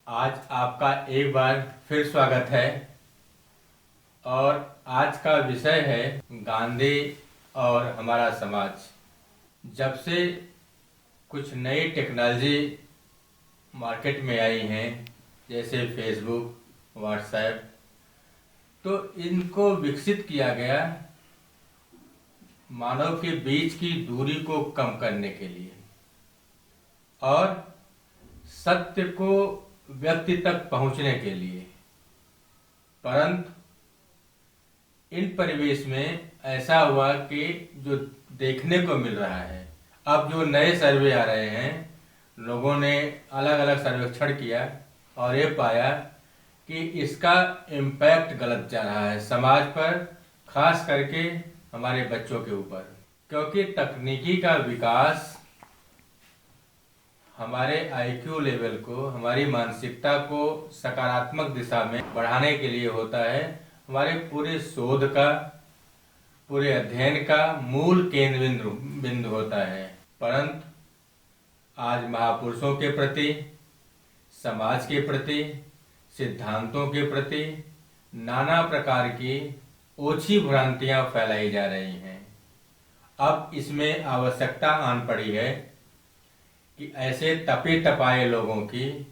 आज आपका एक बार फिर स्वागत है और आज का विषय है गांधी और हमारा समाज। जब से कुछ नई टेक्नोलॉजी मार्केट में आई हैं जैसे फेसबुक, व्हाट्सएप, तो इनको विकसित किया गया मानव के बीच की दूरी को कम करने के लिए और सत्य को व्यक्ति तक पहुंचने के लिए। परंतु इन परिवेश में ऐसा हुआ कि जो देखने को मिल रहा है, अब जो नए सर्वे आ रहे हैं, लोगों ने अलग अलग सर्वेक्षण किया और ये पाया कि इसका इम्पैक्ट गलत जा रहा है समाज पर, खास करके हमारे बच्चों के ऊपर। क्योंकि तकनीकी का विकास हमारे आईक्यू लेवल को, हमारी मानसिकता को सकारात्मक दिशा में बढ़ाने के लिए होता है। हमारे पूरे शोध का, पूरे अध्ययन का मूल केंद्र बिंदु होता है। परंतु आज महापुरुषों के प्रति, समाज के प्रति, सिद्धांतों के प्रति नाना प्रकार की ओछी भ्रांतियां फैलाई जा रही हैं। अब इसमें आवश्यकता आन पड़ी है कि ऐसे तपे तपाए लोगों की,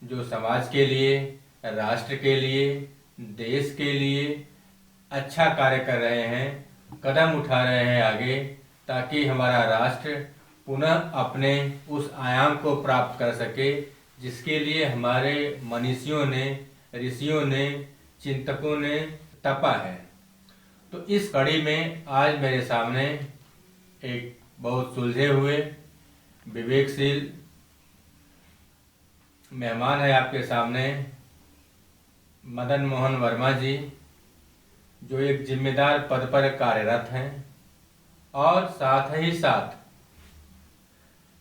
जो समाज के लिए, राष्ट्र के लिए, देश के लिए अच्छा कार्य कर रहे हैं, कदम उठा रहे हैं आगे, ताकि हमारा राष्ट्र पुनः अपने उस आयाम को प्राप्त कर सके जिसके लिए हमारे मनीषियों ने, ऋषियों ने, चिंतकों ने तपा है। तो इस कड़ी में आज मेरे सामने एक बहुत सुलझे हुए, विवेकशील मेहमान है आपके सामने, मदन मोहन वर्मा जी, जो एक जिम्मेदार पद पर कार्यरत हैं और साथ ही साथ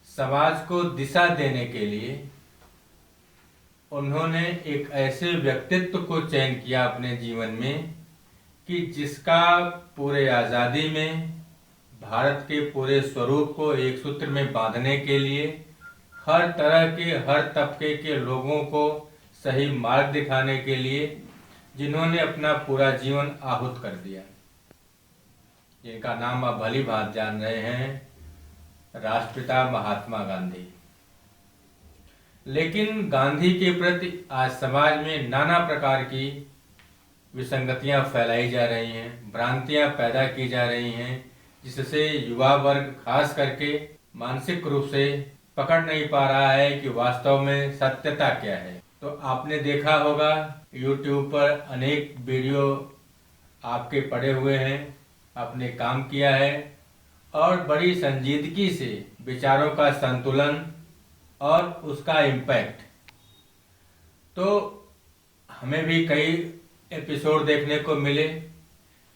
समाज को दिशा देने के लिए उन्होंने एक ऐसे व्यक्तित्व को चयन किया अपने जीवन में कि जिसका पूरे आज़ादी में भारत के पूरे स्वरूप को एक सूत्र में बांधने के लिए हर तरह के, हर तबके के लोगों को सही मार्ग दिखाने के लिए जिन्होंने अपना पूरा जीवन आहुत कर दिया, जिनका नाम आप भली भांति जान रहे हैं, राष्ट्रपिता महात्मा गांधी। लेकिन गांधी के प्रति आज समाज में नाना प्रकार की विसंगतियां फैलाई जा रही हैं, भ्रांतियां पैदा की जा रही हैं, जिससे युवा वर्ग खास करके मानसिक रूप से पकड़ नहीं पा रहा है कि वास्तव में सत्यता क्या है। तो आपने देखा होगा YouTube पर अनेक वीडियो आपके पड़े हुए हैं, आपने काम किया है और बड़ी संजीदगी से विचारों का संतुलन और उसका इम्पैक्ट। तो हमें भी कई एपिसोड देखने को मिले,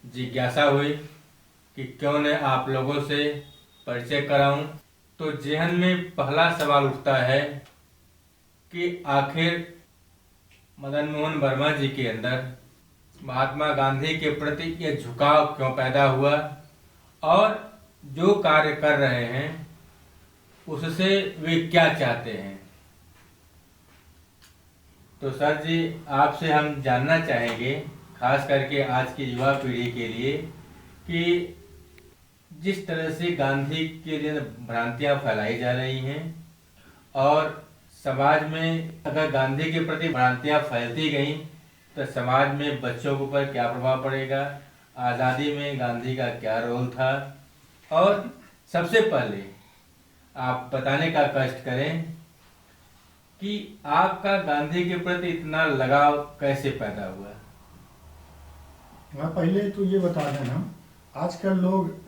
जिज्ञासा हुई कि क्यों न आप लोगों से परिचय कराऊं। तो जेहन में पहला सवाल उठता है कि आखिर मदन मोहन वर्मा जी के अंदर महात्मा गांधी के प्रति यह झुकाव क्यों पैदा हुआ और जो कार्य कर रहे हैं उससे वे क्या चाहते हैं। तो सर जी, आपसे हम जानना चाहेंगे, खास करके आज की युवा पीढ़ी के लिए, कि जिस तरह से गांधी के लिए भ्रांतियां फैलाई जा रही हैं और समाज में अगर गांधी के प्रति भ्रांतियां फैलती गई तो समाज में बच्चों के ऊपर क्या प्रभाव पड़ेगा, आज़ादी में गांधी का क्या रोल था, और सबसे पहले आप बताने का कष्ट करें कि आपका गांधी के प्रति इतना लगाव कैसे पैदा हुआ। मैं पहले तो ये बता देना, आजकल लोग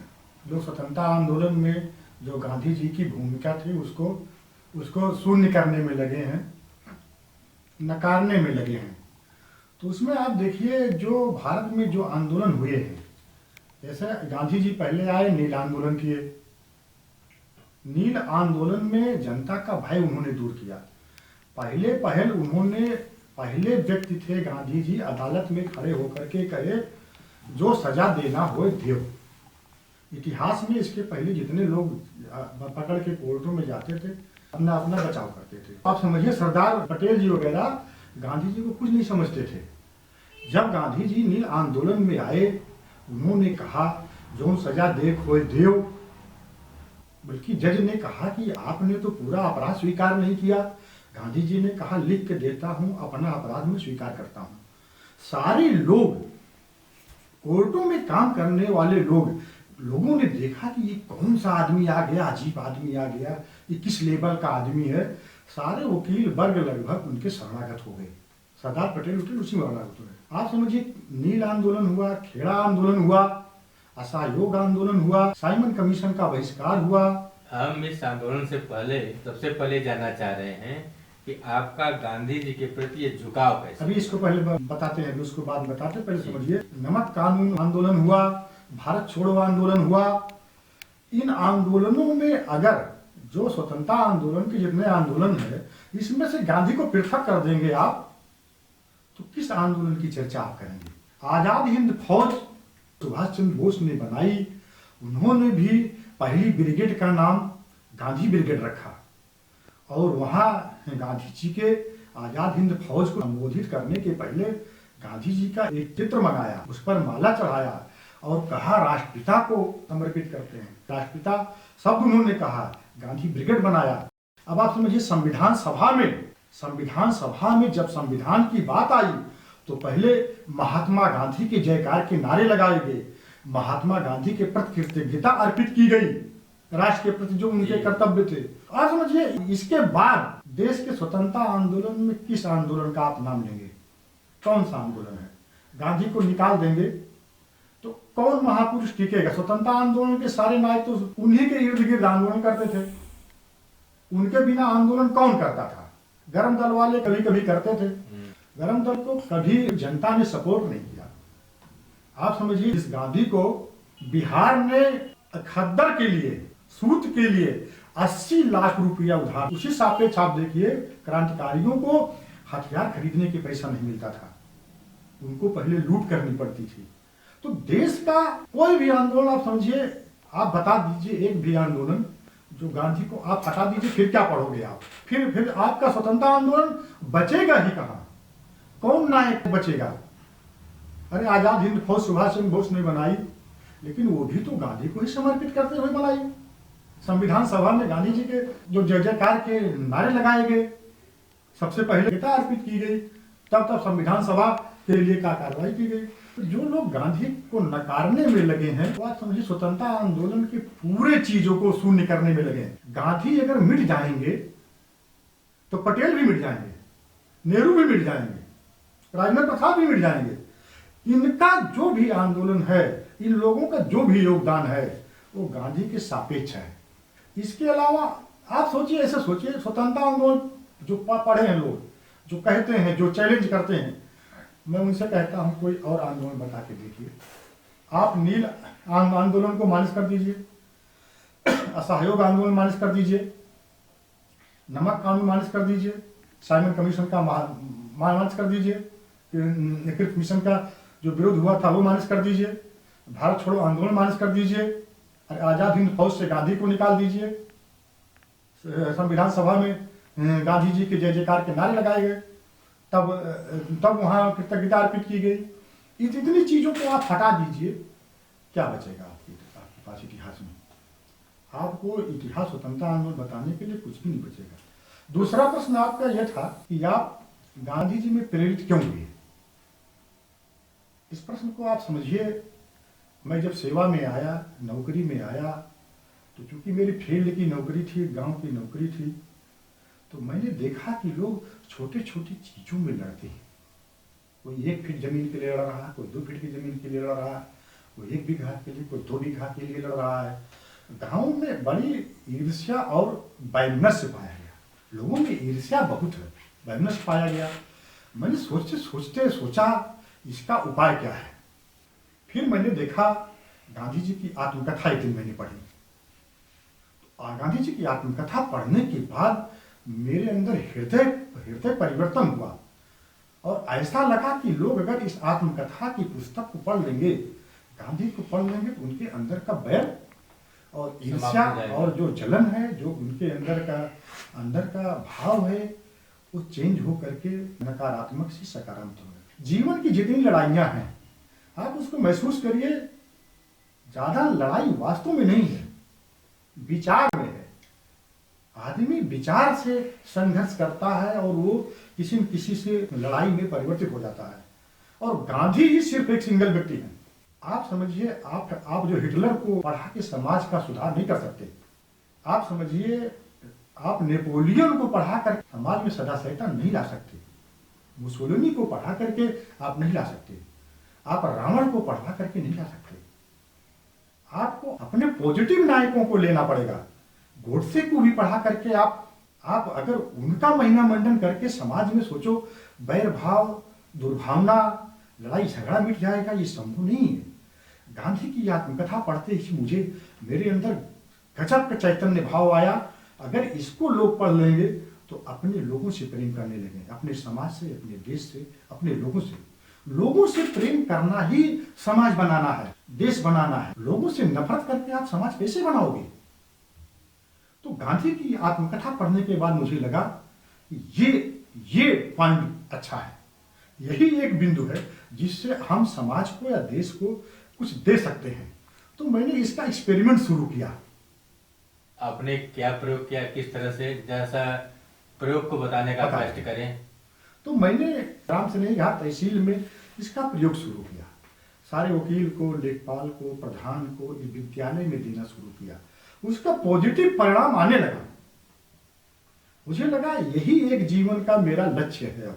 स्वतंत्रता आंदोलन में जो गांधी जी की भूमिका थी उसको शून्य करने में लगे हैं, नकारने में लगे हैं। तो उसमें आप देखिए, जो भारत में जो आंदोलन हुए हैं, जैसे गांधी जी पहले आए, नील आंदोलन किए। नील आंदोलन में जनता का भय उन्होंने दूर किया। पहले व्यक्ति थे गांधी जी, अदालत में खड़े होकर के कहे जो सजा देना हो देव। इतिहास में इसके पहले जितने लोग पकड़ के कोर्टों में जाते थे अपना अपना बचाव करते थे। आप समझिए सरदार पटेल जी वगैरह गांधी जी को कुछ नहीं समझते थे। जब गांधी जी नील आंदोलन में आए, उन्होंने कहा जो सजा दे खोए देव, बल्कि जज ने कहा कि आपने तो पूरा अपराध स्वीकार नहीं किया। गांधी जी ने कहा लिख के देता हूं, अपना अपराध में स्वीकार करता हूं। सारे लोग, कोर्टों में काम करने वाले लोगों ने देखा कि ये कौन सा आदमी आ गया, अजीब आदमी आ गया, ये किस लेवल का आदमी है। सारे वकील वर्ग लगभग उनके शरणागत हो गए। सरदार पटेल उठे, उसी में शरणागत हो गए। आप समझिए नील आंदोलन हुआ, खेड़ा आंदोलन हुआ, असहयोग आंदोलन हुआ, साइमन कमीशन का बहिष्कार हुआ। हम इस आंदोलन से पहले सबसे पहले जानना चाह रहे हैं कि आपका गांधी जी के प्रति ये झुकाव कैसे? अभी इसको पहले बताते हैं, उसको बाद बताते हैं। पहले समझिए, नमक कानून आंदोलन हुआ, भारत छोड़ो आंदोलन हुआ। इन आंदोलनों में अगर जो स्वतंत्रता आंदोलन के जितने आंदोलन है, इसमें से गांधी को पृथक कर देंगे आप, तो किस आंदोलन की चर्चा आप करेंगे? आजाद हिंद फौज सुभाष चंद्र बोस ने बनाई। उन्होंने भी पहली ब्रिगेड का नाम गांधी ब्रिगेड रखा और वहां गांधी जी के आजाद हिंद फौज को संबोधित करने के पहले गांधी जी का एक चित्र बनाया, उस पर माला चढ़ाया और कहा राष्ट्रपिता को समर्पित करते हैं। राष्ट्रपिता शब्द उन्होंने कहा, गांधी ब्रिगेड बनाया। अब आप समझिए संविधान सभा में जब संविधान की बात आई तो पहले महात्मा गांधी के जयकार के नारे लगाए गए, महात्मा गांधी के प्रति कृतज्ञता अर्पित की गई, राष्ट्र के प्रति जो उनके कर्तव्य थे। आप समझिए, इसके बाद देश के स्वतंत्रता आंदोलन में किस आंदोलन का आप नाम लेंगे? कौन सा आंदोलन है? गांधी को निकाल देंगे तो कौन महापुरुष टिकेगा? स्वतंत्रता आंदोलन के सारे नायक तो उन्हीं के इर्द गिर्द आंदोलन करते थे। उनके बिना आंदोलन कौन करता था? गरम दल वाले कभी कभी करते थे। गरम दल को कभी जनता ने सपोर्ट नहीं किया। आप समझिए, इस गांधी को बिहार ने खद्दर के लिए, सूत के लिए 80 लाख रुपया उधार, उसी सापेक्ष आप देखिए क्रांतिकारियों को हथियार खरीदने के पैसा नहीं मिलता था, उनको पहले लूट करनी पड़ती थी। तो देश का कोई भी आंदोलन आप समझिए, आप बता दीजिए एक भी आंदोलन जो गांधी को आप हटा दीजिए, फिर क्या पढ़ोगे आप? फिर आपका स्वतंत्रता आंदोलन बचेगा ही कहां? कौन नायक बचेगा? अरे आजाद हिंद फौज सुभाष चंद्र बोस ने बनाई, लेकिन वो भी तो गांधी को ही समर्पित करते हुए बनाई। संविधान सभा में गांधी जी के जो जय जयकार के नारे लगाए गए, सबसे पहले गीता अर्पित की गई, तब संविधान सभा के लिए क्या कार्रवाई की गई। तो जो लोग गांधी को नकारने में लगे हैं, वो आप समझिए स्वतंत्रता आंदोलन के पूरे चीजों को शून्य करने में लगे हैं। गांधी अगर मिट जाएंगे तो पटेल भी मिट जाएंगे, नेहरू भी मिट जाएंगे, राजेंद्र प्रसाद भी मिट जाएंगे। इनका जो भी आंदोलन है, इन लोगों का जो भी योगदान है, वो गांधी के सापेक्ष है। इसके अलावा आप सोचिए, ऐसे सोचिए, स्वतंत्रता आंदोलन जो पढ़े हैं लोग, जो कहते हैं, जो चैलेंज करते हैं, मैं उनसे कहता हूं कोई और आंदोलन बता के देखिए। आप नील आंदोलन को माइनस कर दीजिए, असहयोग आंदोलन माइनस कर दीजिए, नमक कानून माइनस कर दीजिए, साइमन कमीशन का माइनस कर दीजिए, नेतृत्व मिशन का जो विरोध हुआ था वो माइनस कर दीजिए, भारत छोड़ो आंदोलन माइनस कर दीजिए, आजाद हिंद फौज से गांधी को निकाल दीजिए, संविधान सभा में गांधी जी के जय जयकार के नारे लगाए गए, तब वहां कृतज्ञता अर्पित की गई। इतनी चीजों को आप हटा दीजिए, क्या बचेगा आपके पास इतिहास में? आपको इतिहास स्वतंत्रता आंदोलन बताने के लिए कुछ भी नहीं बचेगा। दूसरा प्रश्न आपका यह था कि आप गांधी जी में प्रेरित क्यों हुए? इस प्रश्न को आप समझिए, मैं जब सेवा में आया, नौकरी में आया, तो चूंकि मेरी फील्ड की नौकरी थी, गांव की नौकरी थी, तो मैंने देखा कि लोग छोटे छोटी चीजों में लड़ते हैं। कोई 1 फीट जमीन के लिए लड़ रहा है, कोई 2 फीट की जमीन के लिए लड़ रहा है, कोई 1 बीघा के लिए, कोई 2 बीघा के लिए लड़ रहा है। गांव में बड़ी ईर्ष्या और वैमनस्य पाया गया, लोगों में ईर्ष्या बहुत है, वैमनस्य पाया गया। मैंने सोचते सोचा इसका उपाय क्या है। फिर मैंने देखा गांधी जी की आत्मकथा एक दिन मैंने पढ़ी। गांधी जी की आत्मकथा पढ़ने के बाद मेरे अंदर हृदय परिवर्तन हुआ और ऐसा लगा कि लोग अगर इस आत्मकथा की पुस्तक को पढ़ लेंगे, गांधी को पढ़ लेंगे, तो उनके अंदर का बैर और समाप्त ईर्ष्या हो जाएगा। और जो जलन है, जो उनके अंदर का भाव है, वो चेंज हो करके नकारात्मक से सकारात्मक हो। जीवन की जितनी लड़ाइयाँ हैं, आप उसको महसूस करिए, ज्यादा लड़ाई वास्तव में नहीं है, विचार में है। आदमी विचार से संघर्ष करता है और वो किसी न किसी से लड़ाई में परिवर्तित हो जाता है। और गांधी जी सिर्फ एक सिंगल व्यक्ति हैं। आप समझिए, आप जो हिटलर को पढ़ा के समाज का सुधार नहीं कर सकते। आप समझिए, आप नेपोलियन को पढ़ा कर समाज में सदा सहता नहीं ला सकते। मुसोलिनी को पढ़ा करके आप नहीं ला सकते। आप रावण को पढ़ा करके नहीं ला सकते। आपको अपने पॉजिटिव नायकों को लेना पड़ेगा। गोडसे को भी पढ़ा करके आप अगर उनका महिमा मंडन करके समाज में सोचो, बैर भाव, दुर्भावना, लड़ाई झगड़ा मिट जाएगा, ये संभव नहीं है। गांधी की आत्मकथा पढ़ते ही मेरे अंदर गजब का चैतन्य भाव आया। अगर इसको लोग पढ़ लेंगे तो अपने लोगों से प्रेम करने लगे, अपने समाज से, अपने देश से, अपने लोगों से प्रेम करना ही समाज बनाना है, देश बनाना है। लोगों से नफरत करके आप समाज कैसे बनाओगे? तो गांधी की आत्मकथा पढ़ने के बाद मुझे लगा ये पॉइंट अच्छा है, यही एक बिंदु है जिससे हम समाज को या देश को कुछ दे सकते हैं। तो मैंने इसका एक्सपेरिमेंट शुरू किया। आपने क्या प्रयोग किया, किस तरह से, जैसा प्रयोग को बताने का प्रयास करें। तो मैंने राम से नहीं कहा, तहसील में इसका प्रयोग शुरू किया। सारे वकील को, लेखपाल को, प्रधान को विद्यालय में देना शुरू किया। उसका पॉजिटिव परिणाम आने लगा। मुझे लगा यही एक जीवन का मेरा लक्ष्य है।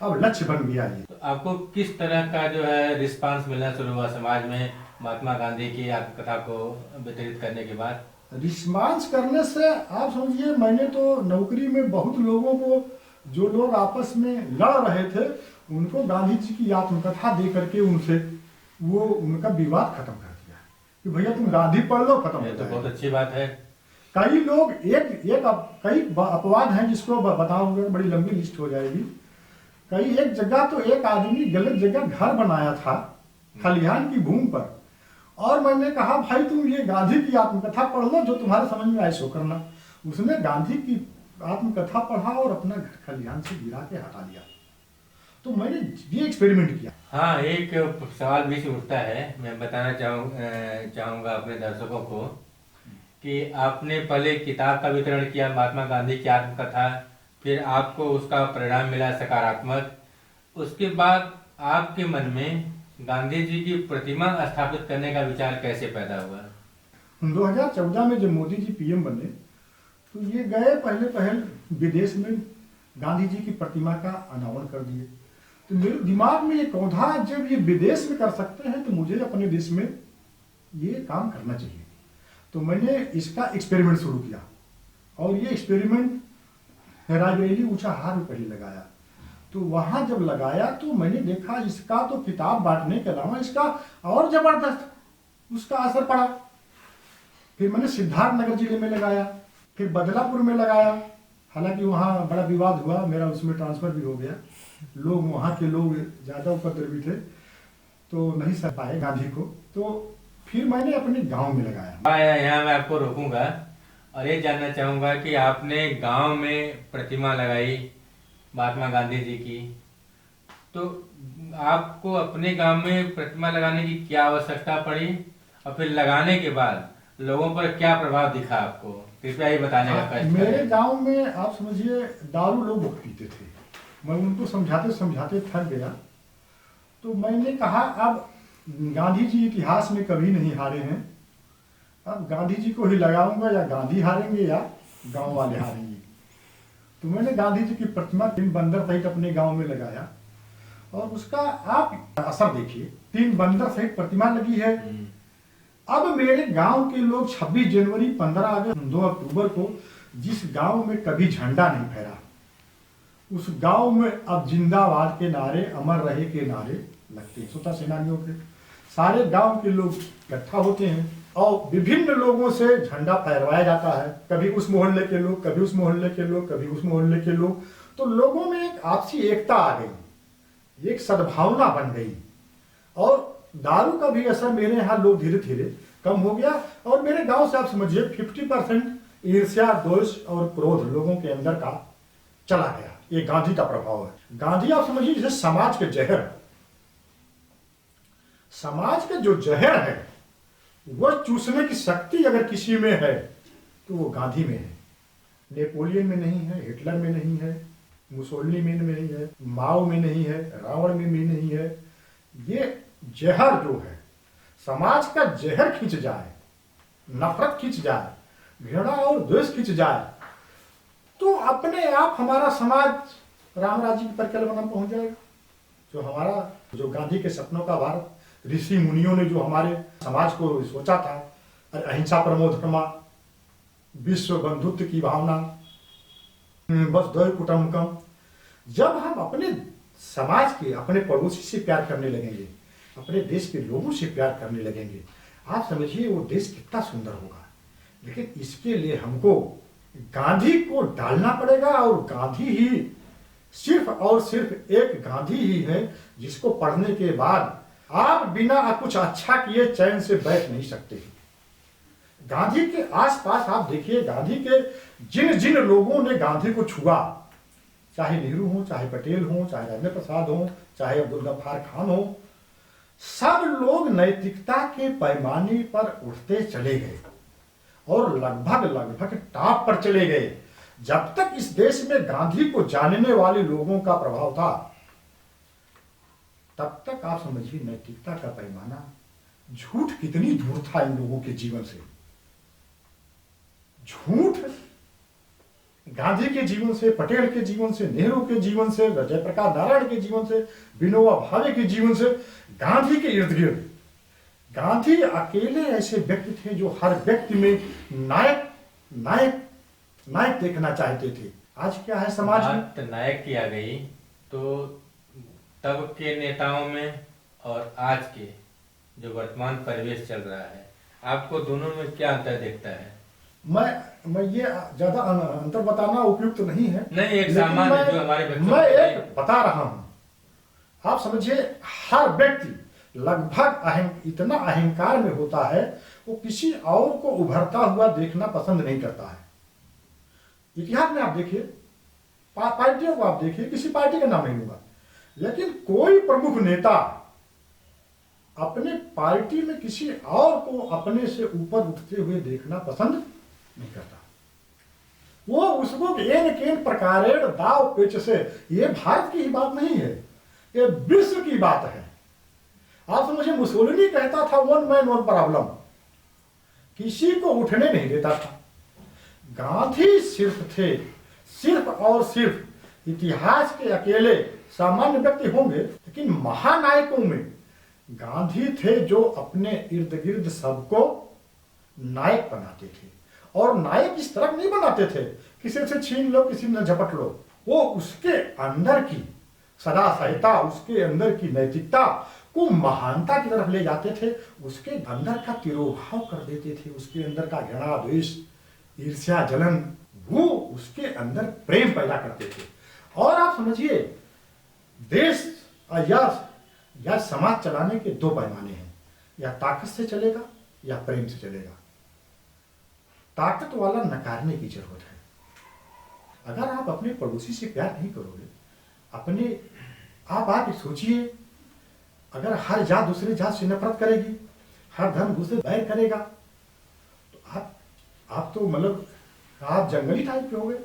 अब लक्ष्य बन गया ये। तो आपको किस तरह का जो है रिस्पांस मिलना शुरू हुआ समाज में महात्मा गांधी की आत्मकथा को वितरित करने के बाद? रिस्पांस करने से आप समझिए, मैंने तो नौकरी में बहुत लोगों को, जो लोग आपस में लड़ रहे थे, उनको गांधी जी की आत्मकथा दे करके उनका विवाद खत्म कर दिया कि भैया तुम गांधी पढ़ लो, खत्म। ये तो बहुत अच्छी बात है। कई लोग कई अपवाद हैं जिसको बताऊंगा, बड़ी लंबी लिस्ट हो जाएगी। एक जगह तो एक आदमी गलत जगह घर बनाया था खलिहान की भूमि पर, और मैंने कहा भाई तुम ये गांधी की आत्मकथा पढ़ लो, जो तुम्हारे समझ में आए सो करना। उसने गांधी की आत्मकथा पढ़ा और अपना घर खलिहान से गिरा के हटा दिया। तो मैंने ये एक्सपेरिमेंट किया। हाँ, एक सवाल बीच में उठता है, मैं बताना चाहूंगा अपने दर्शकों को कि आपने पहले किताब का वितरण किया महात्मा गांधी की आत्मकथा, फिर आपको उसका परिणाम मिला सकारात्मक। उसके बाद आपके मन में गांधी जी की प्रतिमा स्थापित करने का विचार कैसे पैदा हुआ? 2014 में जब मोदी जी पीएम बने तो ये गए पहल विदेश में, गांधी जी की प्रतिमा का अनावरण कर दिए। तो मेरे दिमाग में ये कौधा, जब ये विदेश में कर सकते हैं तो मुझे अपने देश में ये काम करना चाहिए। तो मैंने इसका एक्सपेरिमेंट शुरू किया, और ये एक्सपेरिमेंट रायबरेली ऊंचाहार में पहले लगाया। तो वहां जब लगाया तो मैंने देखा इसका तो किताब बांटने के अलावा इसका और जबरदस्त उसका असर पड़ा। फिर मैंने सिद्धार्थ नगर जिले में लगाया, फिर बदलापुर में लगाया। हालांकि वहाँ बड़ा विवाद हुआ, मेरा उसमें ट्रांसफर भी हो गया। लोग, वहाँ के लोग ज़्यादा उपद्रवी थे तो नहीं सह पाए गांधी को। तो फिर मैंने अपने गांव में लगाया। यहाँ मैं आपको रोकूंगा और ये जानना चाहूंगा कि आपने गांव में प्रतिमा लगाई महात्मा गांधी जी की, तो आपको अपने गांव में प्रतिमा लगाने की क्या आवश्यकता पड़ी, और फिर लगाने के बाद लोगों पर क्या प्रभाव दिखा आपको? कृपया ये बताने का प्रयास करें। मेरे गांव में आप समझिए दारू लोग बहुत पीते थे। मैं उनको समझाते थक गया। तो मैंने कहा अब गांधी जी इतिहास में कभी नहीं हारे हैं, अब गांधी जी को ही लगाऊंगा, या गांधी हारेंगे या गांव वाले हारेंगे। तो मैंने गांधी जी की प्रतिमा 3 बंदर सहित अपने गांव में लगाया, और उसका आप असर देखिए। 3 बंदर सहित प्रतिमा लगी है। अब मेरे गांव के लोग 26 जनवरी, 15 अगस्त, 2 अक्टूबर को जिस गांव में कभी झंडा नहीं फहरा, उस गांव में अब जिंदाबाद के नारे, अमर रहे के नारे लगते हैं। स्वतंत्रता सेनानियों के सारे गांव के लोग इकट्ठा होते हैं और विभिन्न लोगों से झंडा फहरवाया जाता है। कभी उस मोहल्ले के लोग, कभी उस मोहल्ले के लोग, कभी उस मोहल्ले के लोग। तो लोगों में एक आपसी एकता आ गई, एक सद्भावना बन गई। और दारू का भी असर मेरे यहाँ लोग धीरे धीरे कम हो गया। और मेरे गांव से आप समझिए 50% ईर्ष्या, दोष और क्रोध लोगों के अंदर का चला गया। ये गांधी का प्रभाव है। गांधी आप समझिए जैसे समाज के जहर, समाज का जो जहर है वह चूसने की शक्ति अगर किसी में है तो वो गांधी में है। नेपोलियन में नहीं है, हिटलर में नहीं है, मुसोलिनी में नहीं है, माओ में नहीं है, रावण में भी नहीं है। ये जहर जो है, समाज का जहर खींच जाए, नफरत खींच जाए, घृणा और द्वेष खींच जाए, तो अपने आप हमारा समाज राम राज्य की परिकल्पना में पहुंच जाएगा। जो हमारा, जो गांधी के सपनों का भारत, ऋषि मुनियों ने जो हमारे समाज को सोचा था, अहिंसा परमो धर्मा, विश्व बंधुत्व की भावना, बस दैव कुटुंबकम, जब हम अपने समाज के, अपने पड़ोसी से प्यार करने लगेंगे, अपने देश के लोगों से प्यार करने लगेंगे, आप समझिए वो देश कितना सुंदर होगा। लेकिन इसके लिए हमको गांधी को डालना पड़ेगा, और गांधी ही, सिर्फ और सिर्फ एक गांधी ही है जिसको पढ़ने के बाद आप बिना कुछ अच्छा किए चैन से बैठ नहीं सकते। गांधी के आसपास आप देखिए, गांधी के जिन जिन लोगों ने गांधी को छुआ, चाहे नेहरू हो, चाहे पटेल हो, चाहे राजेंद्र प्रसाद हो, चाहे अब्दुल गफ्फार खान हो, सब लोग नैतिकता के पैमाने पर उठते चले गए और लगभग लगभग टॉप पर चले गए। जब तक इस देश में गांधी को जानने वाले लोगों का प्रभाव था, तब तक आप समझिए नैतिकता का पैमाना, झूठ कितनी दूर था इन लोगों के जीवन से। झूठ गांधी के जीवन से, पटेल के जीवन से, नेहरू के जीवन से, जयप्रकाश नारायण के जीवन से, विनोबा भावे के जीवन से, गांधी के इर्द गिर्द, गांधी अकेले ऐसे व्यक्ति थे जो हर व्यक्ति में नायक नायक नायक देखना चाहते थे। आज क्या है समाज में, नायक की आ गई तो तब के नेताओं में और आज के जो वर्तमान परिवेश चल रहा है, आपको दोनों में क्या अंतर दिखता है? मैं ये ज्यादा अंतर बताना उपयुक्त नहीं है। नहीं, एक सामान्य जो हमारे बच्चों मैं एक बता रहा हूं। आप समझिए हर व्यक्ति लगभग इतना अहंकार में होता है, वो किसी और को उभरता हुआ देखना पसंद नहीं करता है। इतिहास में आप देखिए, पार्टियों को आप देखिए, किसी पार्टी का नाम नहीं लूंगा, लेकिन कोई प्रमुख नेता अपने पार्टी में किसी और को अपने से ऊपर उठते हुए देखना पसंद नहीं करता। वो उसको एन केन प्रकारेण दाव पेच से, ये भारत की ही बात नहीं है, ये विश्व की बात है। आप समझिए मुसोलिनी कहता था वन मैन वन प्रॉब्लम, किसी को उठने नहीं देता था। गांधी सिर्फ थे, सिर्फ और सिर्फ इतिहास के अकेले, सामान्य व्यक्ति होंगे लेकिन महानायकों में गांधी थे जो अपने इर्द गिर्द सबको नायक बनाते थे। और नायक इस तरह नहीं बनाते थे किसी से छीन लो, किसी ने झपट लो, वो उसके अंदर की सदा सहता, उसके अंदर की नैतिकता को महानता की तरफ ले जाते थे, उसके अंदर का तिरोभाव कर देते थे, उसके अंदर का घृणा, द्वेष, ईर्ष्या, जलन, वो उसके अंदर प्रेम पैदा करते थे। और आप समझिए देश या समाज चलाने के दो पैमाने हैं, या ताकत से चलेगा या प्रेम से चलेगा। ताकत वाला नकारने की जरूरत है। अगर आप अपने पड़ोसी से प्यार नहीं करोगे, अपने आप सोचिए, अगर हर जात दूसरे जात से नफरत करेगी, हर धर्म दूसरे बैर करेगा, तो आप तो मतलब आप जंगली टाइप के हो गए।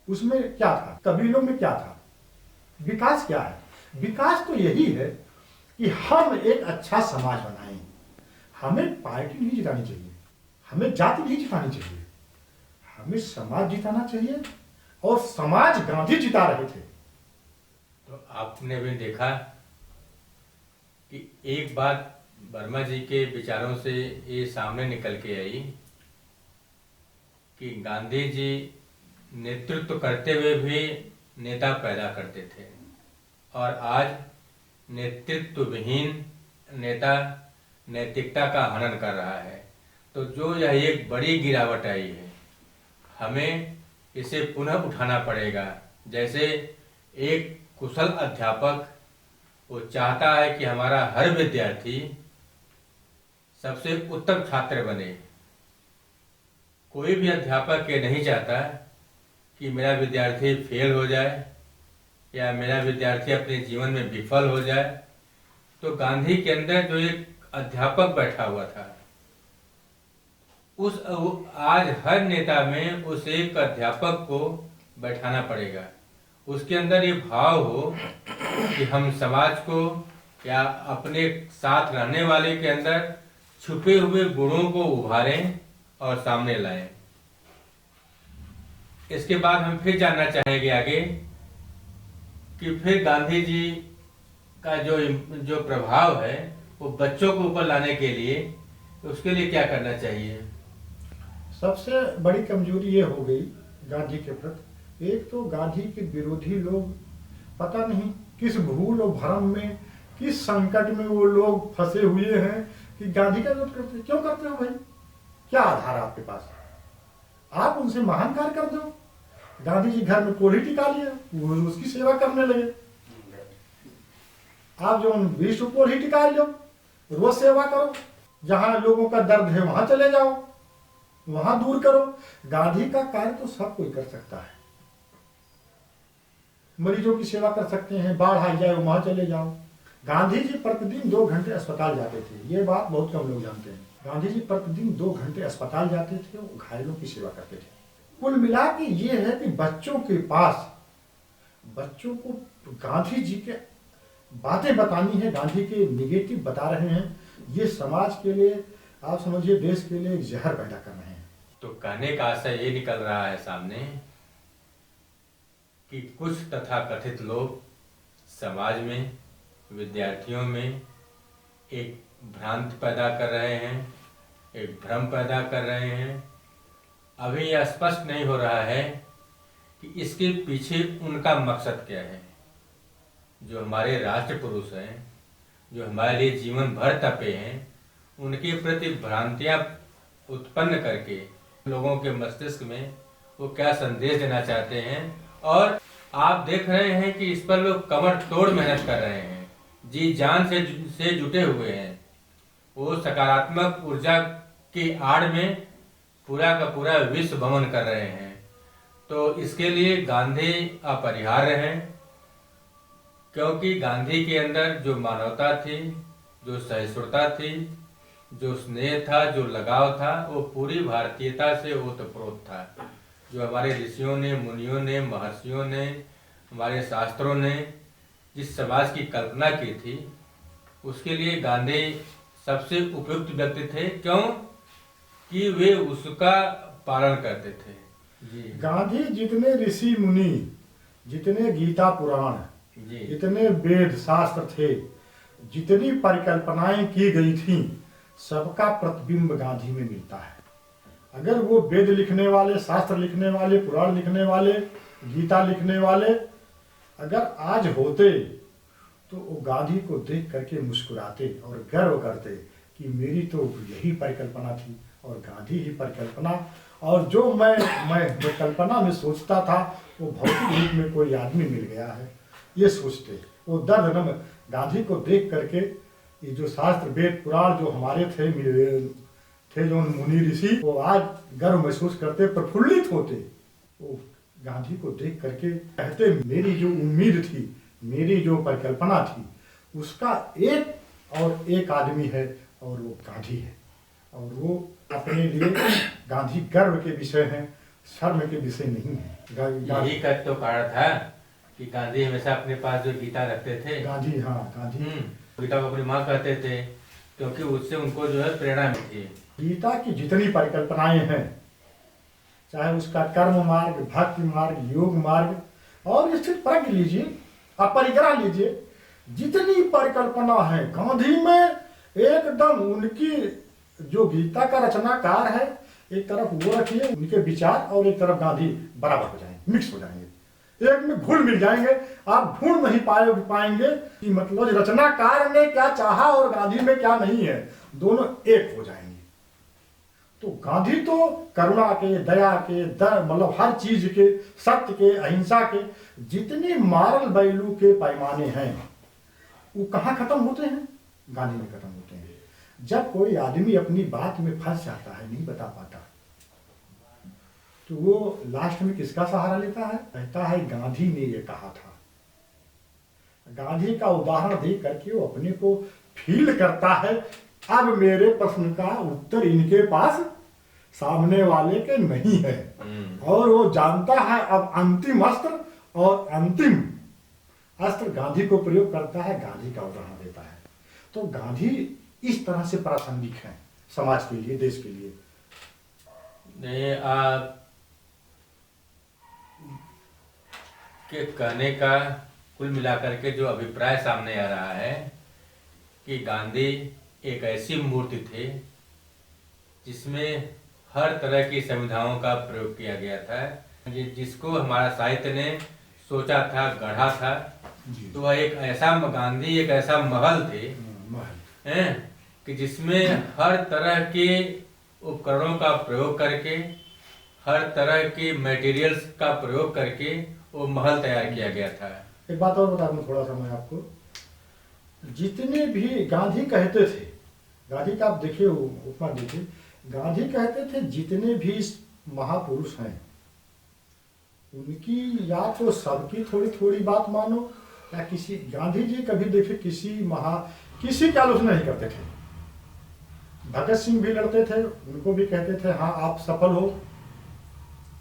उसमें क्या था, कबीलों में क्या था, विकास क्या है? विकास तो यही है कि हम एक अच्छा समाज बनाएं। हमें पार्टी नहीं जितानी चाहिए, हमें जाति नहीं जितानी चाहिए, हमें समाज जिताना चाहिए। और समाज गांधी जिता रहे थे। तो आपने भी देखा कि एक बात वर्मा जी के विचारों से ये सामने निकल के आई कि गांधी जी नेतृत्व करते हुए भी नेता पैदा करते थे, और आज नेतृत्व विहीन नेता नैतिकता का हनन कर रहा है। तो जो यह एक बड़ी गिरावट आई है, हमें इसे पुनः उठाना पड़ेगा। जैसे एक कुशल अध्यापक वो चाहता है कि हमारा हर विद्यार्थी सबसे उत्तम छात्र बने। कोई भी अध्यापक ये नहीं चाहता कि मेरा विद्यार्थी फेल हो जाए या मेरा विद्यार्थी अपने जीवन में विफल हो जाए। तो गांधी के अंदर जो एक अध्यापक बैठा हुआ था, उस आज हर नेता में उस एक अध्यापक को बैठाना पड़ेगा। उसके अंदर ये भाव हो कि हम समाज को या अपने साथ रहने वाले के अंदर छुपे हुए गुणों को उभारें और सामने लाएं। इसके बाद हम फिर जानना चाहेंगे आगे कि फिर गांधी जी का जो प्रभाव है वो बच्चों को ऊपर लाने के लिए, उसके लिए क्या करना चाहिए। सबसे बड़ी कमजोरी ये हो गई गांधी के प्रति, एक तो गांधी के विरोधी लोग पता नहीं किस भूल और भ्रम में, किस संकट में वो लोग फंसे हुए हैं कि गांधी का विरोध करते। क्यों करते हो भाई? क्या आधार है आपके पास? आप उनसे महान कार्य कर दो। गांधी जी घर में कोढ़ी टिका लिया, वो उसकी सेवा करने लगे। आप जो विश्व कोढ़ी टिका लो, रोज सेवा करो, जहां लोगों का दर्द है वहां चले जाओ, वहां दूर करो। गांधी का कार्य तो सब कोई कर सकता है। मरीजों की सेवा कर सकते हैं, बाढ़ आ जाए वहां चले जाओ। गांधी जी प्रतिदिन 2 घंटे अस्पताल जाते थे, ये बात बहुत कम लोग जानते हैं। गांधी जी प्रतिदिन 2 घंटे अस्पताल जाते थे, वो घायलों की सेवा करते थे। कुल मिला के ये है कि बच्चों के पास, बच्चों को गांधी जी के बातें बतानी है, गांधी के निगेटिव बता रहे हैं, ये समाज के लिए, आप समझिए देश के लिए एक जहर पैदा कर रहे हैं। तो कहने का आशय ये निकल रहा है सामने कि कुछ तथाकथित लोग समाज में, विद्यार्थियों में एक भ्रांति पैदा कर रहे हैं, एक भ्रम पैदा कर रहे हैं। अभी यह स्पष्ट नहीं हो रहा है कि इसके पीछे उनका मकसद क्या है। जो हमारे राष्ट्र पुरुष हैं, जो हमारे लिए जीवन भर तपे हैं, उनके प्रति भ्रांतियां उत्पन्न करके लोगों के मस्तिष्क में वो क्या संदेश देना चाहते हैं। और आप देख रहे हैं कि इस पर लोग कमर तोड़ मेहनत कर रहे हैं, जी जान से जुटे हुए हैं। वो सकारात्मक ऊर्जा की आड़ में पूरा का पूरा विश्व भ्रमण कर रहे हैं। तो इसके लिए गांधी अपरिहार्य हैं, क्योंकि गांधी के अंदर जो मानवता थी, जो सहिष्णुता थी, जो स्नेह था, जो लगाव था, वो पूरी भारतीयता से ओतप्रोत था। जो हमारे ऋषियों ने, मुनियों ने, महर्षियों ने, हमारे शास्त्रों ने जिस समाज की कल्पना की थी, उसके लिए गांधी सबसे उपयुक्त व्यक्ति थे। क्यों कि वे उसका पालन करते थे। जी। गांधी जितने ऋषि मुनि, जितने गीता पुराण, जितने वेद शास्त्र थे, जितनी परिकल्पनाएं की गई थी, सबका प्रतिबिंब गांधी में मिलता है। अगर वो वेद लिखने वाले, शास्त्र लिखने वाले, पुराण लिखने वाले, गीता लिखने वाले अगर आज होते तो वो गांधी को देख करके मुस्कुराते और गर्व करते कि मेरी तो यही परिकल्पना थी और गांधी ही परिकल्पना, और जो मैं कल्पना में सोचता था वो भौतिक रूप में कोई आदमी मिल गया है, ये सोचते। वो दर्द नम गांधी को देख करके ये जो शास्त्र वेद पुराण जो हमारे थे जो मुनि ऋषि, वो आज गर्व महसूस करते, प्रफुल्लित होते। वो गांधी को देख करके कहते मेरी जो उम्मीद थी, मेरी जो परिकल्पना थी, उसका एक और एक आदमी है और वो गांधी है। और वो अपने लिए गांधी गर्व के विषय हैं, शर्म के विषय नहीं है। यही का तो कारण था कि गांधी हमेशा अपने पास जो गीता रखते थे, गांधी गीता को अपनी माँ कहते थे, क्योंकि उससे उनको जो है प्रेरणा मिलती है। गीता की जितनी परिकल्पनाएं हैं, चाहे उसका कर्म मार्ग, भक्ति मार्ग, योग मार्ग, और स्थित प्रज्ञ लीजिए, अपरिग्रह लीजिए, जितनी परिकल्पना है गांधी में, एकदम उनकी जो गीता का रचनाकार है, एक तरफ वो रखिए उनके विचार, और एक तरफ गांधी बराबर हो जाएंगे, मिक्स हो जाएंगे, एक में घुल मिल जाएंगे। आप ढूंढ नहीं पाएंगे कि मतलब रचनाकार ने क्या चाहा और गांधी में क्या नहीं है, दोनों एक हो जाएंगे। तो गांधी तो करुणा के, दया के, मतलब हर चीज के, सत्य के, अहिंसा के जितने मॉरल वैल्यू के पैमाने हैं, वो कहाँ खत्म होते हैं? गांधी में खत्म होते हैं। जब कोई आदमी अपनी बात में फंस जाता है, नहीं बता पाता, तो वो लास्ट में किसका सहारा लेता है? कहता है गांधी ने ये कहा था। गांधी का उदाहरण दे करके वो अपने को फील करता है, अब मेरे प्रश्न का उत्तर इनके पास सामने वाले के नहीं है। और वो जानता है अब अंतिम अस्त्र और अंतिम अस्त्र गांधी को प्रयोग करता है, गांधी का उदाहरण देता है। तो गांधी इस तरह से प्रासंगिक है समाज के लिए, देश के लिए। नहीं, आप के कहने का कुल मिलाकर के जो अभिप्राय सामने आ रहा है कि गांधी एक ऐसी मूर्ति थे जिसमें हर तरह की संविधाओं का प्रयोग किया गया था, जिसको हमारा साहित्य ने सोचा था, गढ़ा था। तो वह एक ऐसा गांधी एक ऐसा महल थे हैं कि जिसमें हर तरह के उपकरणों का प्रयोग करके, हर तरह के मटेरियल्स का प्रयोग करके वो महल तैयार किया गया था। एक बात और बता दूं थोड़ा सा मैं आपको, जितने भी गांधी कहते थे, गांधी का आप देखिए उपमा देखिए, गांधी कहते थे जितने भी महापुरुष हैं उनकी या तो सबकी थोड़ी थोड़ी बात मानो, या किसी, गांधी जी कभी देखिए किसी की आलोचना नहीं करते थे। भगत सिंह भी लड़ते थे, उनको भी कहते थे हाँ आप सफल हो।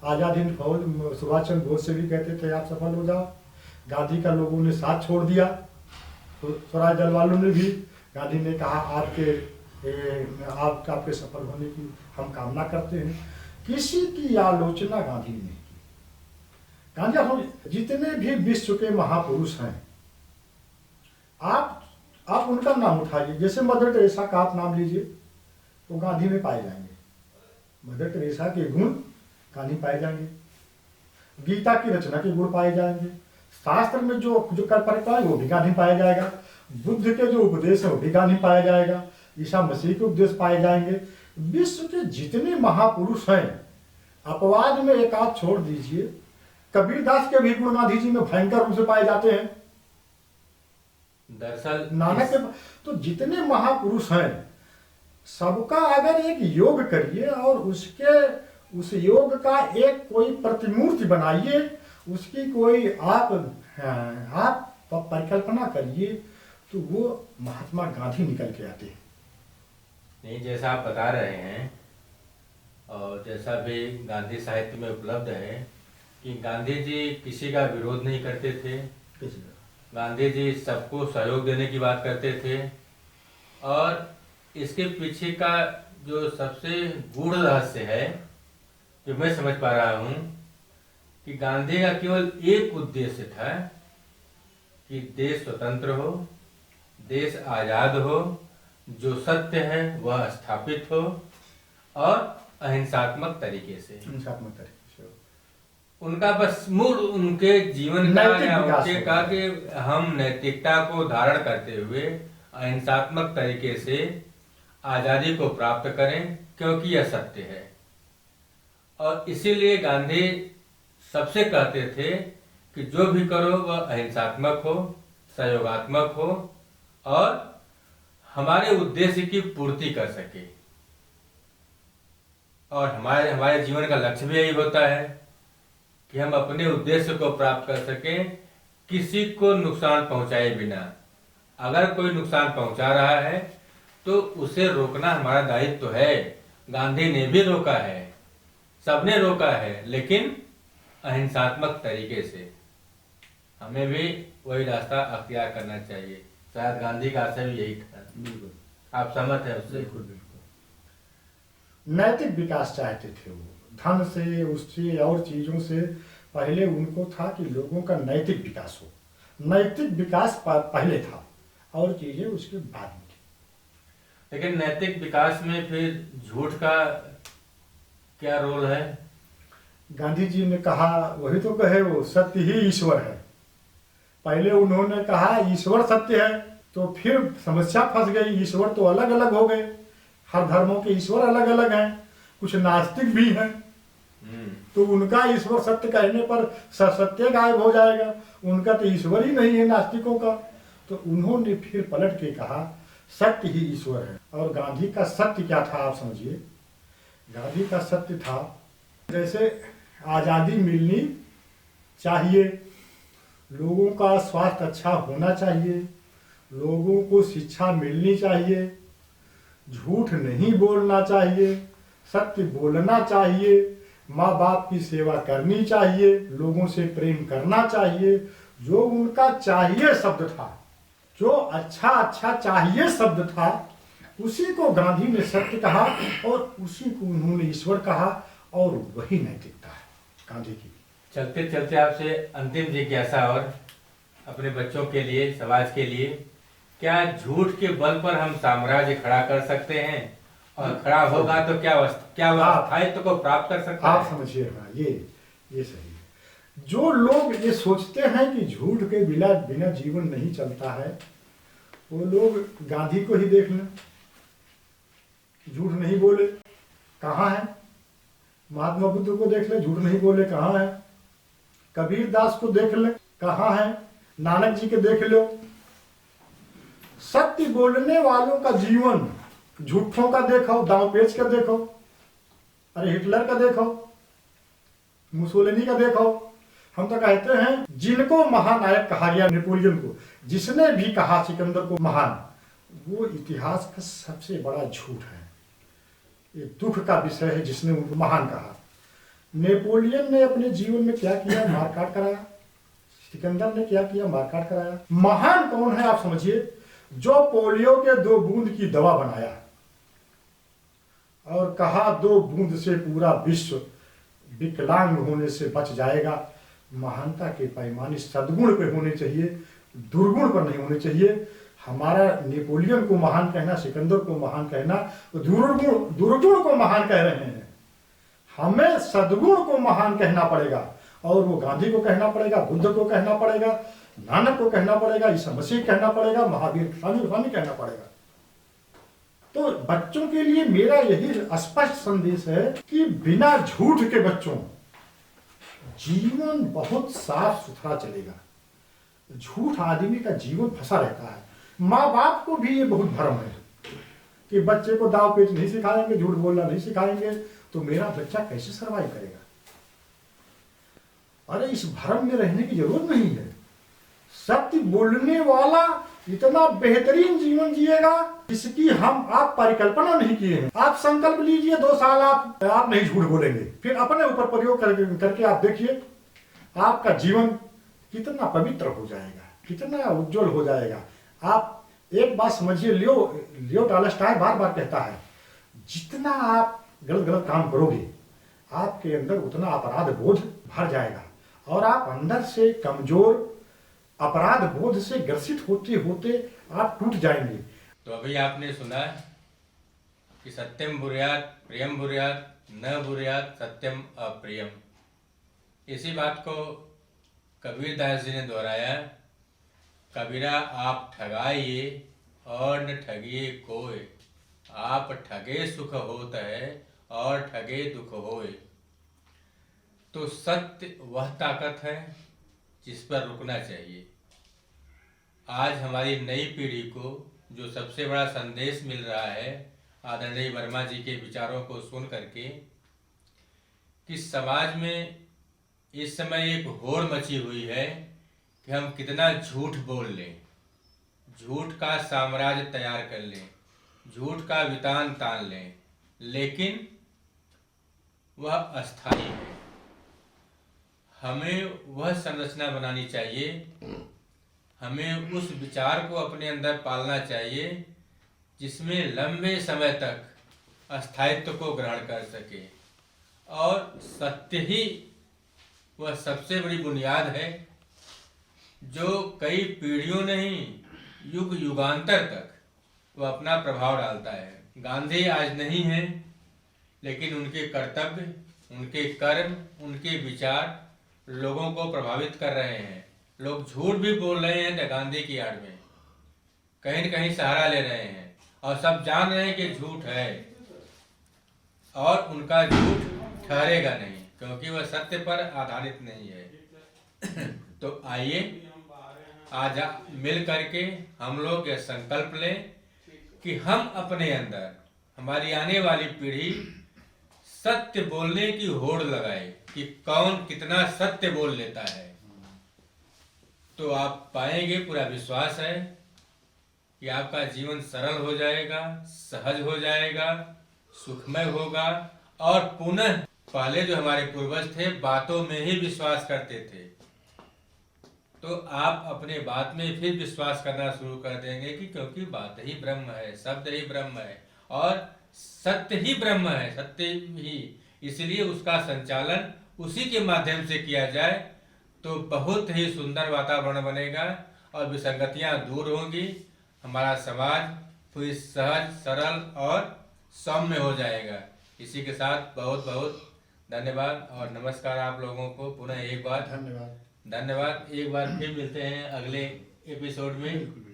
आजाद हिंद फौज सुभाष चंद्र बोस से भी कहते थे आप सफल हो जाओ। गांधी का लोगों ने साथ छोड़ दिया, तो स्वराज दल वालों ने भी, गांधी ने कहा आपके सफल होने की हम कामना करते हैं। किसी की आलोचना गांधी ने नहीं की। गांधी, जितने भी विश्व के महापुरुष हैं आप उनका नाम उठाइए, जैसे मदर टेरेसा का आप नाम लीजिए तो गांधी में पाए जाएंगे। मदर टेरेसा के गुण गांधी पाए जाएंगे, गीता की रचना के गुण पाए जाएंगे, शास्त्र में जो कर पाता है वो भी गांधी पाया जाएगा, बुद्ध के जो उपदेश है वो भी गांधी पाया जाएगा, ईसा मसीह के उपदेश पाए जाएंगे। विश्व के जितने महापुरुष हैं, अपवाद में एक आध छोड़ दीजिए, कबीर दास के भी गुण गांधी जी में भयंकर रूप से पाए जाते हैं। दरअसल नानक के, तो जितने महापुरुष हैं सबका अगर एक योग करिए और उस योग का एक कोई प्रतिमूर्ति बनाइए, उसकी कोई आप परिकल्पना करिए, तो वो महात्मा गांधी निकल के आते हैं। नहीं, जैसा आप बता रहे हैं और जैसा भी गांधी साहित्य में उपलब्ध है कि गांधी जी किसी का विरोध नहीं करते थे, गांधी जी सबको सहयोग देने की बात करते थे। और इसके पीछे का जो सबसे गूढ़ रहस्य है जो मैं समझ पा रहा हूं कि गांधी का केवल एक उद्देश्य था कि देश स्वतंत्र हो, देश आजाद हो, जो सत्य है वह स्थापित हो और अहिंसात्मक तरीके से उनका बस मूल उनके जीवन का या उनके का कि हम नैतिकता को धारण करते हुए अहिंसात्मक तरीके से आजादी को प्राप्त करें, क्योंकि यह सत्य है। और इसीलिए गांधी सबसे कहते थे कि जो भी करो वह अहिंसात्मक हो, सहयोगात्मक हो और हमारे उद्देश्य की पूर्ति कर सके। और हमारे जीवन का लक्ष्य भी यही होता है कि हम अपने उद्देश्य को प्राप्त कर सकें, किसी को नुकसान पहुंचाए बिना। अगर कोई नुकसान पहुंचा रहा है तो उसे रोकना हमारा दायित्व तो है। गांधी ने भी रोका है, सबने रोका है, लेकिन अहिंसात्मक तरीके से। हमें भी वही रास्ता अख्तियार करना चाहिए। शायद गांधी का आशय भी यही था। बिल्कुल, आप सहमत है उससे? बिल्कुल बिल्कुल। नैतिक विकास चाहते थे वो, धन से, उससे और चीजों से पहले उनको था कि लोगों का नैतिक विकास हो। नैतिक विकास पहले था और चीजें उसके बाद में थी। लेकिन नैतिक विकास में फिर झूठ का क्या रोल है? गांधी जी ने कहा, वही तो कहे वो, सत्य ही ईश्वर है। पहले उन्होंने कहा ईश्वर सत्य है, तो फिर समस्या फंस गई। ईश्वर तो अलग अलग हो गए, हर धर्मों के ईश्वर अलग अलग हैं, कुछ नास्तिक भी हैं। तो उनका ईश्वर सत्य कहने पर सत्य गायब हो जाएगा, उनका तो ईश्वर ही नहीं है नास्तिकों का। तो उन्होंने फिर पलट के कहा सत्य ही ईश्वर है। और गांधी का सत्य क्या था आप समझिए। गांधी का सत्य था जैसे आज़ादी मिलनी चाहिए, लोगों का स्वास्थ्य अच्छा होना चाहिए, लोगों को शिक्षा मिलनी चाहिए, झूठ नहीं बोलना चाहिए, सत्य बोलना चाहिए, माँ बाप की सेवा करनी चाहिए, लोगों से प्रेम करना चाहिए। जो उनका चाहिए शब्द था, जो अच्छा अच्छा चाहिए शब्द था, उसी को गांधी ने सत्य कहा और उसी को उन्होंने ईश्वर कहा, और वही नैतिकता है गांधी की। चलते चलते आपसे अंतिम जिज्ञासा और अपने बच्चों के लिए, समाज के लिए, क्या झूठ के बल पर हम साम्राज्य खड़ा कर सकते हैं? और खड़ा होगा तो क्या स्थायित्व को प्राप्त कर सकता आप है? समझिएगा, ये सही है। जो लोग ये सोचते हैं कि झूठ के बिना जीवन नहीं चलता है, वो लोग गांधी को ही देख लें, झूठ नहीं बोले, कहाँ है? महात्मा बुद्ध को देख ले, झूठ नहीं बोले, कहाँ है? कबीर दास को देख ले, कहाँ है? नानक जी के देख लो। सत्य बोलने वालों का जीवन झूठों का देखो, दांव पेच का देखो, अरे हिटलर का देखो, मुसोलिनी का देखो। हम तो कहते हैं जिनको महानायक कहा गया, नेपोलियन को, जिसने भी कहा सिकंदर को महान, वो इतिहास का सबसे बड़ा झूठ है। ये दुख का विषय है जिसने उनको महान कहा। नेपोलियन ने अपने जीवन में क्या किया? मारकाट कराया। सिकंदर ने क्या किया? मारकाट कराया। महान कौन है आप समझिए? जो पोलियो के 2 बूंद की दवा बनाया और कहा 2 बूंद से पूरा विश्व विकलांग होने से बच जाएगा। महानता के पैमाने सद्गुण पे होने चाहिए, दुर्गुण पर नहीं होने चाहिए। हमारा नेपोलियन को महान कहना, सिकंदर को महान कहना, तो दुर्गुण को महान कह रहे हैं। हमें सद्गुण को महान कहना पड़ेगा, और वो गांधी को कहना पड़ेगा, बुद्ध को कहना पड़ेगा, नानक को कहना पड़ेगा, ईसा मसीह कहना पड़ेगा, महावीर स्वामी कहना पड़ेगा। तो बच्चों के लिए मेरा यही स्पष्ट संदेश है कि बिना झूठ के बच्चों जीवन बहुत साफ सुथरा चलेगा। झूठ आदमी का जीवन फंसा रहता है। माँ बाप को भी ये बहुत भ्रम है कि बच्चे को दाव पेच नहीं सिखाएंगे, झूठ बोलना नहीं सिखाएंगे, तो मेरा बच्चा कैसे सर्वाइव करेगा? अरे इस भ्रम में रहने की जरूरत नहीं है। सत्य बोलने वाला इतना बेहतरीन जीवन जिएगा जिसकी आप परिकल्पना नहीं किए हैं। आप संकल्प लीजिए 2 साल आप नहीं झूठ बोलेंगे, फिर अपने ऊपर प्रयोग करके आप देखिए आपका जीवन कितना पवित्र हो जाएगा, कितना उज्जवल हो जाएगा। आप एक बात समझिए, लियो टॉलस्टॉय बार कहता है, जितना आप गलत काम करोगे आपके अंदर उतना अपराध बोध भर जाएगा, और आप अंदर से कमजोर, अपराध बोध से ग्रसित होते होते आप टूट जाएंगे। तो अभी आपने सुना कि सत्यम बुर्यात प्रियम बुर्यात न बुर्यात सत्यम अप्रियम। इसी बात को कबीर दास जी ने दोहराया। कबीरा आप ठगाइए और न ठगिए कोय, आप ठगे सुख होत है और ठगे दुख होए। तो सत्य वह ताकत है जिस पर रुकना चाहिए। आज हमारी नई पीढ़ी को जो सबसे बड़ा संदेश मिल रहा है आदरणीय वर्मा जी के विचारों को सुन करके, कि समाज में इस समय एक होड़ मची हुई है कि हम कितना झूठ बोल लें, झूठ का साम्राज्य तैयार कर लें, झूठ का वितान तान लें, लेकिन वह अस्थायी है। हमें वह संरचना बनानी चाहिए, हमें उस विचार को अपने अंदर पालना चाहिए जिसमें लंबे समय तक अस्थायित्व को ग्रहण कर सके। और सत्य ही वह सबसे बड़ी बुनियाद है जो कई पीढ़ियों नहीं, युग युगांतर तक वह अपना प्रभाव डालता है। गांधी आज नहीं है, लेकिन उनके कर्तव्य, उनके कर्म, उनके विचार लोगों को प्रभावित कर रहे हैं। लोग झूठ भी बोल रहे हैं गांधी की आड़ में, कहीं न कहीं सहारा ले रहे हैं, और सब जान रहे हैं कि झूठ है, और उनका झूठ ठहरेगा नहीं, क्योंकि वह सत्य पर आधारित नहीं है। तो आइए आज मिल करके हम लोग यह संकल्प लें कि हम अपने अंदर, हमारी आने वाली पीढ़ी सत्य बोलने की होड़ लगाए कि कौन कितना सत्य बोल लेता है। तो आप पाएंगे, पूरा विश्वास है कि आपका जीवन सरल हो जाएगा, सहज हो जाएगा, सुखमय होगा। और पुनः पहले जो हमारे पूर्वज थे बातों में ही विश्वास करते थे, तो आप अपने बात में फिर विश्वास करना शुरू कर देंगे कि क्योंकि बात ही ब्रह्म है, शब्द ही ब्रह्म है और सत्य ही ब्रह्म है, सत्य ही, इसलिए उसका संचालन उसी के माध्यम से किया जाए तो बहुत ही सुंदर वातावरण बनेगा और विसंगतियां दूर होंगी। हमारा समाज पूरी सहज, सरल और सौम्य हो जाएगा। इसी के साथ बहुत बहुत धन्यवाद और नमस्कार आप लोगों को पुनः एक बार धन्यवाद। धन्यवाद। एक बार फिर मिलते हैं अगले एपिसोड में।